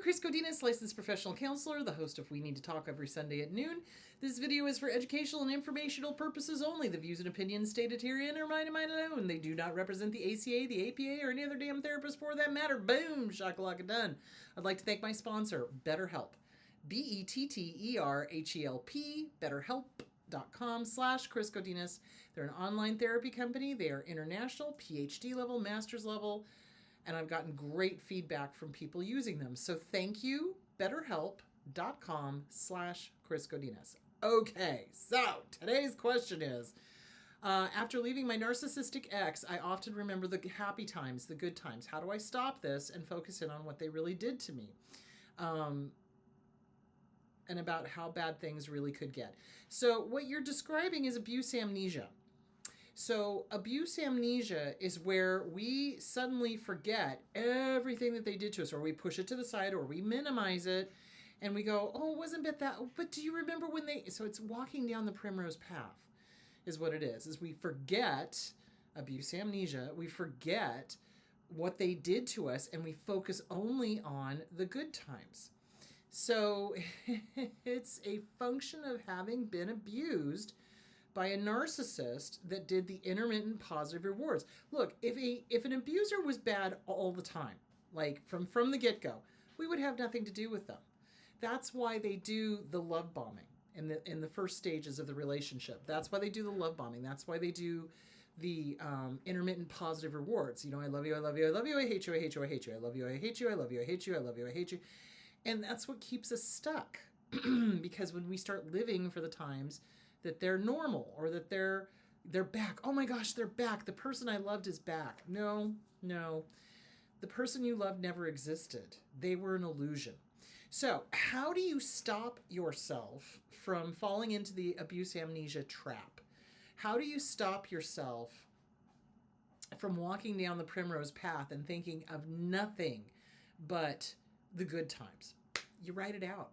Chris Godinez, licensed professional counselor, the host of We Need to Talk every Sunday at noon. This video is for educational and informational purposes only. The views and opinions stated herein are mine and mine alone. They do not represent the ACA, the APA, or any other damn therapist for that matter. Boom! Shakalaka done. I'd like to thank my sponsor, BetterHelp. BetterHelp, BetterHelp.com/Chris Godinez. They're an online therapy company. They are international, PhD level, master's level, and I've gotten great feedback from people using them. So thank you, BetterHelp.com/Chris Godinez. Okay, so today's question is, after leaving my narcissistic ex, I often remember the happy times, the good times. How do I stop this and focus in on what they really did to me? And about how bad things really could get. So what you're describing is abuse amnesia. So abuse amnesia is where we suddenly forget everything that they did to us, or we push it to the side, or we minimize it, and we go, oh, wasn't it that, but do you remember when they, so it's walking down the Primrose Path is what it is we forget abuse amnesia, we forget what they did to us, and we focus only on the good times. So it's a function of having been abused by a narcissist that did the intermittent positive rewards. Look, if an abuser was bad all the time, like from the get-go, we would have nothing to do with them. That's why they do the love bombing in the first stages of the relationship. That's why they do the love bombing. That's why they do the intermittent positive rewards. You know, I love you, I love you, I love you, I hate you, I hate you, I hate you, I love you, I hate you, I love you, I hate you, I love you, I hate you. And that's what keeps us stuck. Because when we start living for the times that they're normal, or that they're back. Oh my gosh, they're back. The person I loved is back. No. The person you loved never existed. They were an illusion. So how do you stop yourself from falling into the abuse amnesia trap? How do you stop yourself from walking down the Primrose Path and thinking of nothing but the good times? You write it out.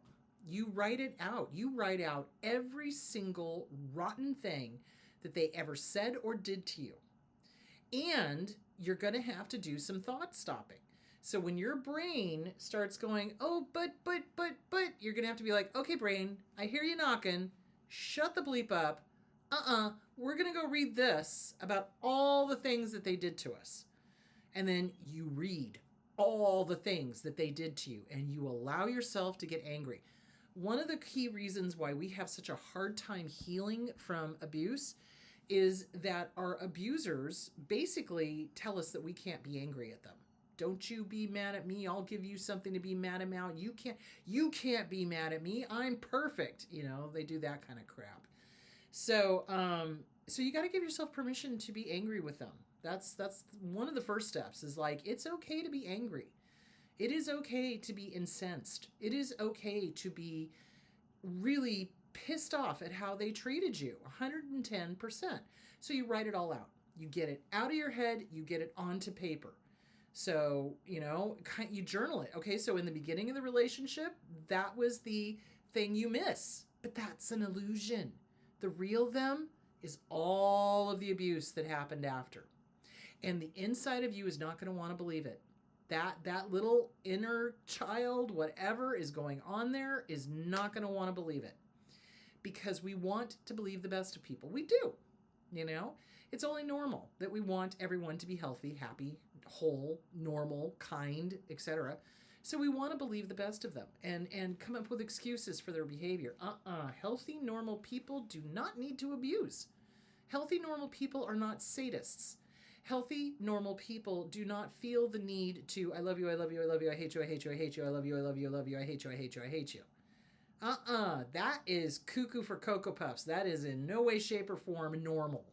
You write it out. You write out every single rotten thing that they ever said or did to you. And you're going to have to do some thought stopping. So when your brain starts going, oh, but, you're going to have to be like, okay, brain, I hear you knocking. Shut the bleep up. We're going to go read this about all the things that they did to us. And then you read all the things that they did to you, and you allow yourself to get angry. One of the key reasons why we have such a hard time healing from abuse is that our abusers basically tell us that we can't be angry at them. Don't you be mad at me. I'll give you something to be mad about. You can't be mad at me. I'm perfect. You know, they do that kind of crap. So you got to give yourself permission to be angry with them. That's one of the first steps, is like, it's okay to be angry. It is okay to be incensed. It is okay to be really pissed off at how they treated you, 110%. So you write it all out. You get it out of your head. You get it onto paper. So, you journal it. Okay, so in the beginning of the relationship, that was the thing you miss. But that's an illusion. The real them is all of the abuse that happened after. And the inside of you is not going to want to believe it. That little inner child, whatever is going on there, is not going to want to believe it. Because we want to believe the best of people. We do. It's only normal that we want everyone to be healthy, happy, whole, normal, kind, etc. So we want to believe the best of them and come up with excuses for their behavior. Healthy, normal people do not need to abuse. Healthy, normal people are not sadists. Healthy, normal people do not feel the need to, I love you, I love you, I love you, I hate you, I hate you, I hate you, I love you, I love you, I love you, I hate you, I hate you, I hate you. That is cuckoo for Cocoa Puffs. That is in no way, shape, or form normal.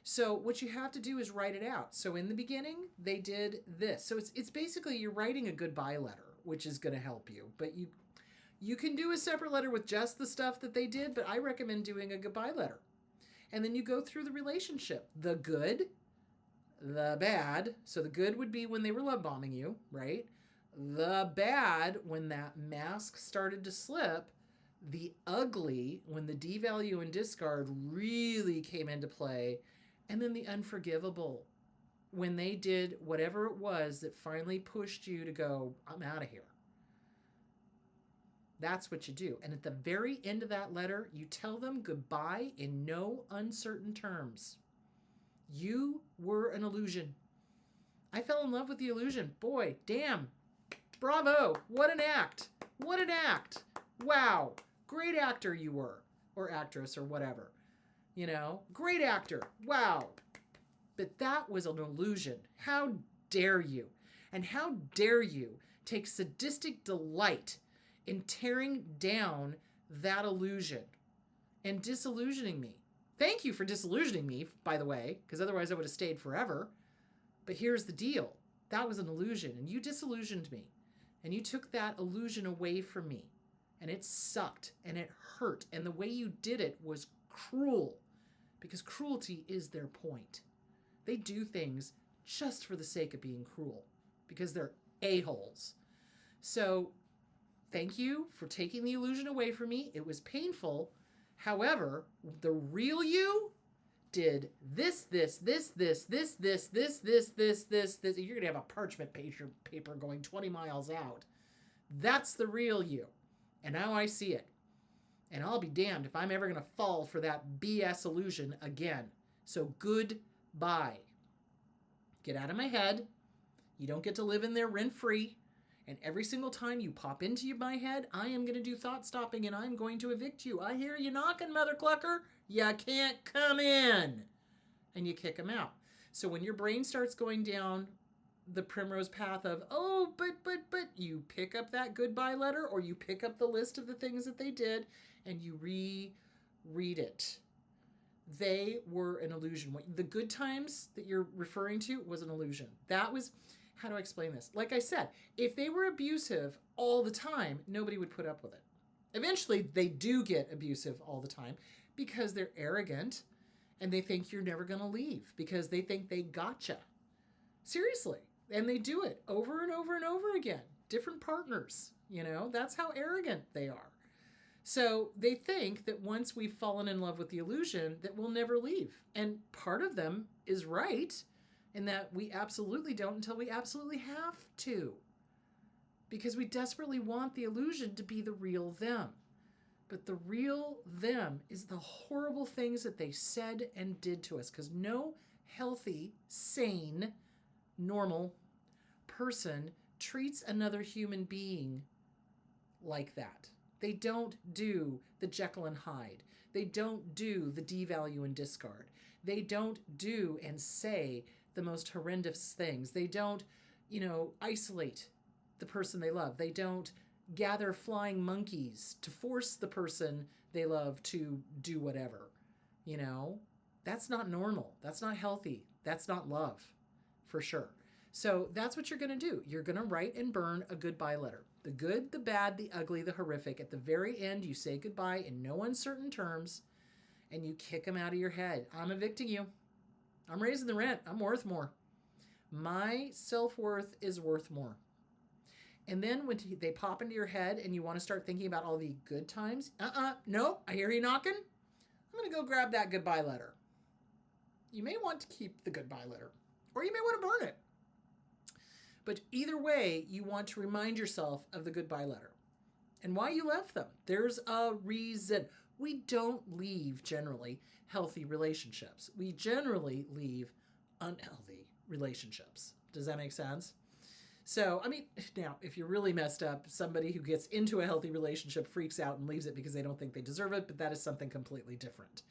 So what you have to do is write it out. So in the beginning, they did this. So it's basically you're writing a goodbye letter, which is going to help you. But you can do a separate letter with just the stuff that they did, but I recommend doing a goodbye letter. And then you go through the relationship. The good, the bad. So the good would be when they were love bombing you, right? The bad, when that mask started to slip. The ugly, when the devalue and discard really came into play. And then the unforgivable, when they did whatever it was that finally pushed you to go, I'm out of here. That's what you do. And at the very end of that letter, you tell them goodbye in no uncertain terms. You were an illusion. I fell in love with the illusion. Boy, damn. Bravo. What an act. What an act. Wow. Great actor you were. Or actress or whatever. Great actor. Wow. But that was an illusion. How dare you? And how dare you take sadistic delight in tearing down that illusion and disillusioning me. Thank you for disillusioning me, by the way, because otherwise I would have stayed forever. But here's the deal. That was an illusion, and you disillusioned me. And you took that illusion away from me. And it sucked, and it hurt. And the way you did it was cruel, because cruelty is their point. They do things just for the sake of being cruel, because they're a-holes. So thank you for taking the illusion away from me. It was painful. However, the real you did this. You're going to have a parchment paper going 20 miles out. That's the real you. And now I see it. And I'll be damned if I'm ever going to fall for that BS illusion again. So goodbye. Get out of my head. You don't get to live in there rent-free. And every single time you pop into my head, I am going to do thought stopping and I'm going to evict you. I hear you knocking, mother clucker. You can't come in. And you kick them out. So when your brain starts going down the Primrose Path of, oh, but, you pick up that goodbye letter or you pick up the list of the things that they did and you reread it. They were an illusion. The good times that you're referring to was an illusion. That was... How do I explain this? Like I said, if they were abusive all the time, nobody would put up with it. Eventually, they do get abusive all the time because they're arrogant and they think you're never going to leave because they think they gotcha. Seriously. And they do it over and over and over again. Different partners, that's how arrogant they are. So they think that once we've fallen in love with the illusion, that we'll never leave. And part of them is right. And that we absolutely don't until we absolutely have to. Because we desperately want the illusion to be the real them. But the real them is the horrible things that they said and did to us. Because no healthy, sane, normal person treats another human being like that. They don't do the Jekyll and Hyde. They don't do the devalue and discard. They don't do and say the most horrendous things. They don't, isolate the person they love. They don't gather flying monkeys to force the person they love to do whatever. That's not normal. That's not healthy. That's not love, for sure. So that's what you're going to do. You're going to write and burn a goodbye letter. The good, the bad, the ugly, the horrific. At the very end, you say goodbye in no uncertain terms, and you kick them out of your head. I'm evicting you. I'm raising the rent. I'm worth more. My self-worth is worth more. And then when they pop into your head and you want to start thinking about all the good times, nope, I hear you knocking. I'm going to go grab that goodbye letter. You may want to keep the goodbye letter, or you may want to burn it. But either way, you want to remind yourself of the goodbye letter and why you left them. There's a reason. We don't leave, generally, healthy relationships. We generally leave unhealthy relationships. Does that make sense? So, now, if you're really messed up, somebody who gets into a healthy relationship freaks out and leaves it because they don't think they deserve it, but that is something completely different.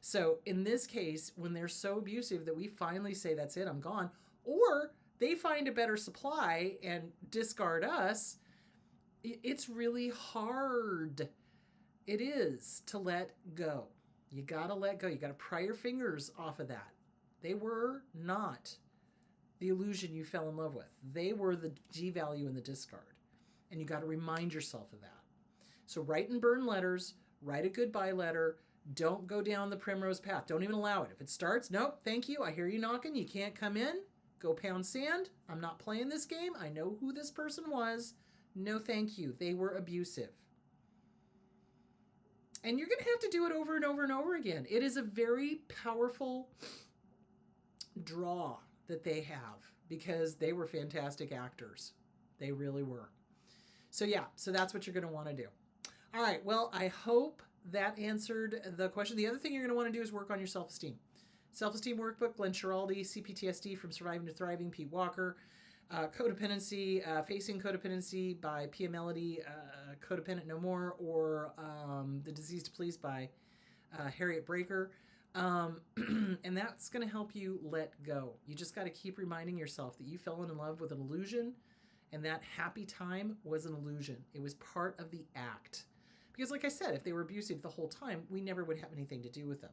So, in this case, when they're so abusive that we finally say, that's it, I'm gone, or they find a better supply and discard us, it's really hard. It is to let go. You got to let go. You got to pry your fingers off of that. They were not the illusion you fell in love with. They were the devalue and the discard. And you got to remind yourself of that. So write and burn letters. Write a goodbye letter. Don't go down the Primrose Path. Don't even allow it. If it starts, nope, thank you. I hear you knocking. You can't come in. Go pound sand. I'm not playing this game. I know who this person was. No, thank you. They were abusive. And you're going to have to do it over and over and over again. It is a very powerful draw that they have because they were fantastic actors. They really were. So yeah, so that's what you're going to want to do. All right. Well, I hope that answered the question. The other thing you're going to want to do is work on your self esteem. Self esteem workbook, Glenn Schiraldi, CPTSD from Surviving to Thriving, Pete Walker. Codependency, Facing Codependency by Pia Melody, Codependent No More, or The Disease to Please by Harriet Breaker. And that's going to help you let go. You just got to keep reminding yourself that you fell in love with an illusion, and that happy time was an illusion. It was part of the act. Because, like I said, if they were abusive the whole time, we never would have anything to do with them.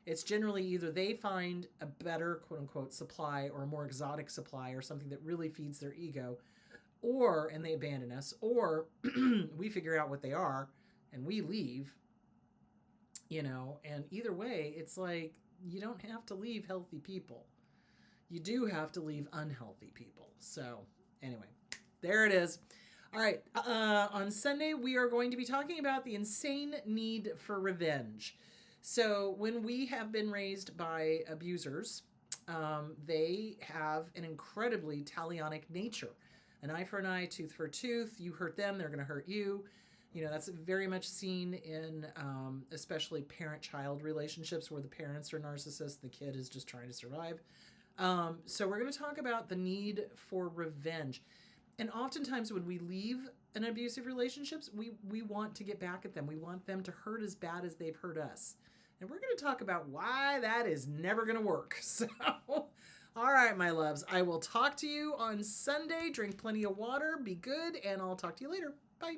It's generally either they find a better, quote unquote, supply or a more exotic supply or something that really feeds their ego, and they abandon us, or we figure out what they are and we leave, and either way, it's like you don't have to leave healthy people. You do have to leave unhealthy people. So, anyway, there it is. All right. On Sunday, we are going to be talking about the insane need for revenge. So when we have been raised by abusers, they have an incredibly talionic nature. An eye for an eye, tooth for a tooth. You hurt them, they're going to hurt you. That's very much seen in especially parent-child relationships where the parents are narcissists, the kid is just trying to survive. So we're going to talk about the need for revenge. And oftentimes when we leave an abusive relationships, we want to get back at them. We want them to hurt as bad as they've hurt us. And we're going to talk about why that is never going to work. So, all right, my loves, I will talk to you on Sunday. Drink plenty of water, be good, and I'll talk to you later. Bye.